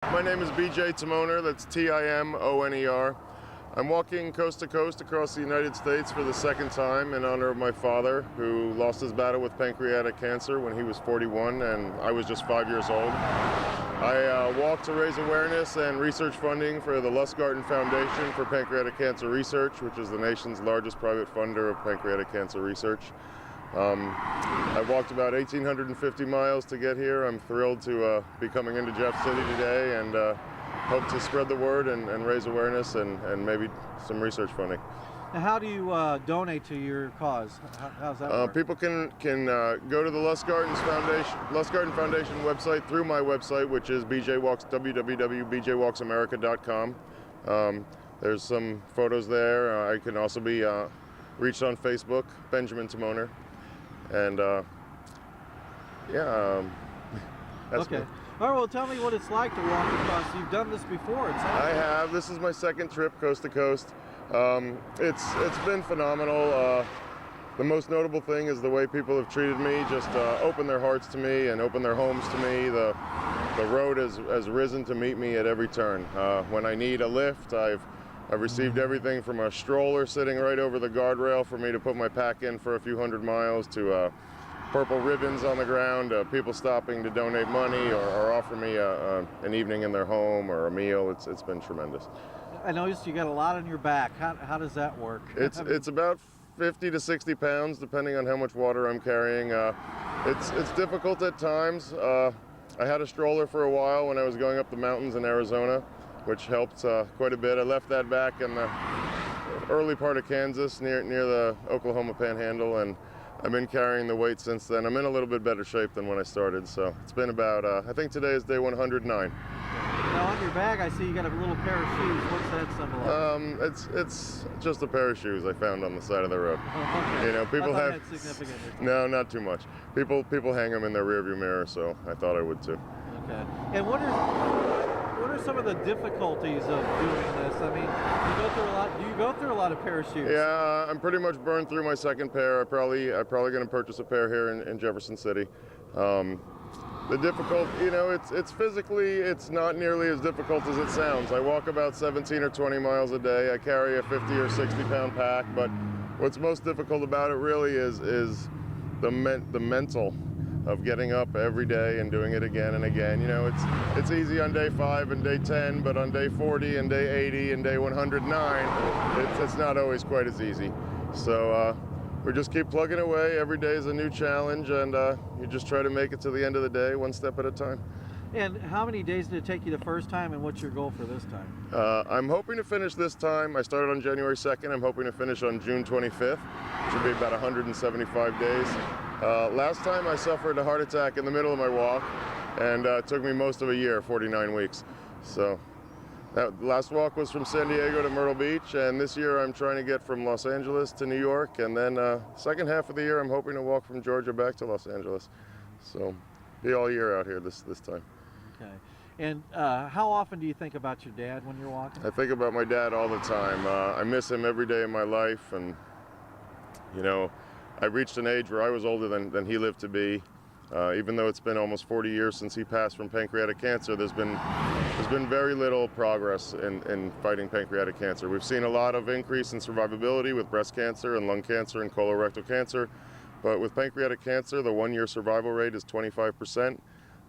My name is BJ Timoner, that's Timoner. I'm walking coast to coast across the United States for the second time in honor of my father, who lost his battle with pancreatic cancer when he was 41 and I was just 5 years old. I walk to raise awareness and research funding for the Lustgarten Foundation for Pancreatic Cancer Research, which is the nation's largest private funder of pancreatic cancer research. I walked about 1,850 miles to get here. I'm thrilled to be coming into Jeff City today and hope to spread the word and raise awareness and maybe some research funding. Now, how do you donate to your cause? How's that work? People can go to the Lustgarten Foundation website through my website, which is www.bjwalksamerica.com. There's some photos there. I can also be reached on Facebook, Benjamin Timoner. And that's okay. me. All right, well, tell me what it's like to walk across. You've done this before, it sounds I have. This is my second trip coast to coast. It's been phenomenal. The most notable thing is the way people have treated me, just opened their hearts to me and opened their homes to me. The road has risen to meet me at every turn. When I need a lift, I've received everything from a stroller sitting right over the guardrail for me to put my pack in for a few hundred miles to purple ribbons on the ground, people stopping to donate money or offer me an evening in their home or a meal. It's been tremendous. I noticed you got a lot on your back. How does that work? It's about 50 to 60 pounds depending on how much water I'm carrying. It's difficult at times. I had a stroller for a while when I was going up the mountains in Arizona, which helped quite a bit. I left that back in the early part of Kansas near the Oklahoma Panhandle, and I've been carrying the weight since then. I'm in a little bit better shape than when I started, so it's been about, I think today is day 109. Now on your bag, I see you got a little pair of shoes. What's that symbolize? It's just a pair of shoes I found on the side of the road. Oh, okay. You know, people have. That's significant. No, not too much. People hang them in their rearview mirror, so I thought I would too. Okay. And what are some of the difficulties of doing this? I mean, you go through a lot. Do you go through a lot of parachutes? Yeah, I'm pretty much burned through my second pair. I'm probably going to purchase a pair here in Jefferson City. The difficult, you know, it's physically, it's not nearly as difficult as it sounds. I walk about 17 or 20 miles a day. I carry a 50 or 60 pound pack, but what's most difficult about it really is the mental of getting up every day and doing it again and again. You know, it's easy on day 5 and day 10, but on day 40 and day 80 and day 109, it's not always quite as easy. So we just keep plugging away. Every day is a new challenge, and you just try to make it to the end of the day, one step at a time. And how many days did it take you the first time, and what's your goal for this time? I'm hoping to finish this time. I started on January 2nd. I'm hoping to finish on June 25th, which would be about 175 days. Last time I suffered a heart attack in the middle of my walk, and it took me most of a year, 49 weeks. So that last walk was from San Diego to Myrtle Beach, and this year I'm trying to get from Los Angeles to New York, and then second half of the year I'm hoping to walk from Georgia back to Los Angeles. So be all year out here this time. Okay. And how often do you think about your dad when you're walking? I think about my dad all the time. I miss him every day of my life, and you know, I reached an age where I was older than he lived to be. Even though it's been almost 40 years since he passed from pancreatic cancer, there's been very little progress in fighting pancreatic cancer. We've seen a lot of increase in survivability with breast cancer and lung cancer and colorectal cancer, but with pancreatic cancer, the 1-year survival rate is 25%,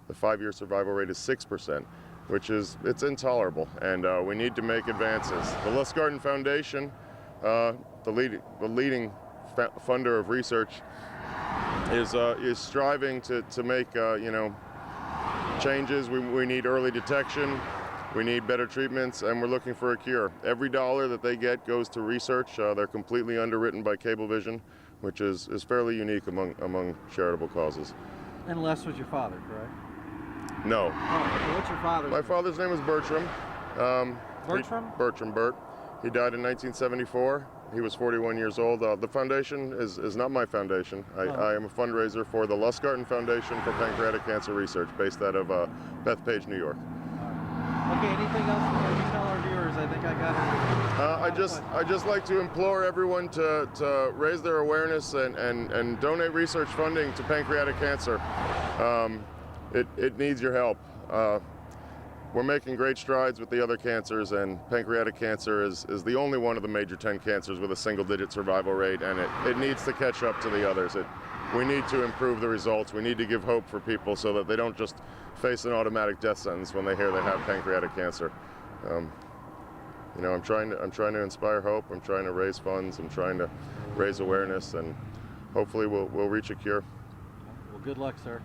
the 5-year survival rate is 6%, which it's intolerable, and we need to make advances. The Lustgarten Foundation, the leading funder of research, is striving to make you know, changes. We need early detection, we need better treatments, and we're looking for a cure. Every dollar that they get goes to research. They're completely underwritten by Cablevision, which is fairly unique among charitable causes. And Les was your father, correct? No. Oh, so what's your father's My name? father's name is Bertram. Bertram? Bert. He died in 1974. He was 41 years old. The foundation is not my foundation. I am a fundraiser for the Lustgarten Foundation for Pancreatic Cancer Research, based out of Bethpage, New York. Okay, anything else you tell our viewers? I think I got it. I just like to implore everyone to raise their awareness and donate research funding to pancreatic cancer. It needs your help. we're making great strides with the other cancers, and pancreatic cancer is the only one of the major 10 cancers with a single-digit survival rate, and it needs to catch up to the others. We need to improve the results. We need to give hope for people so that they don't just face an automatic death sentence when they hear they have pancreatic cancer. You know, I'm trying to inspire hope. I'm trying to raise funds. I'm trying to raise awareness, and hopefully we'll reach a cure. Well, good luck, sir.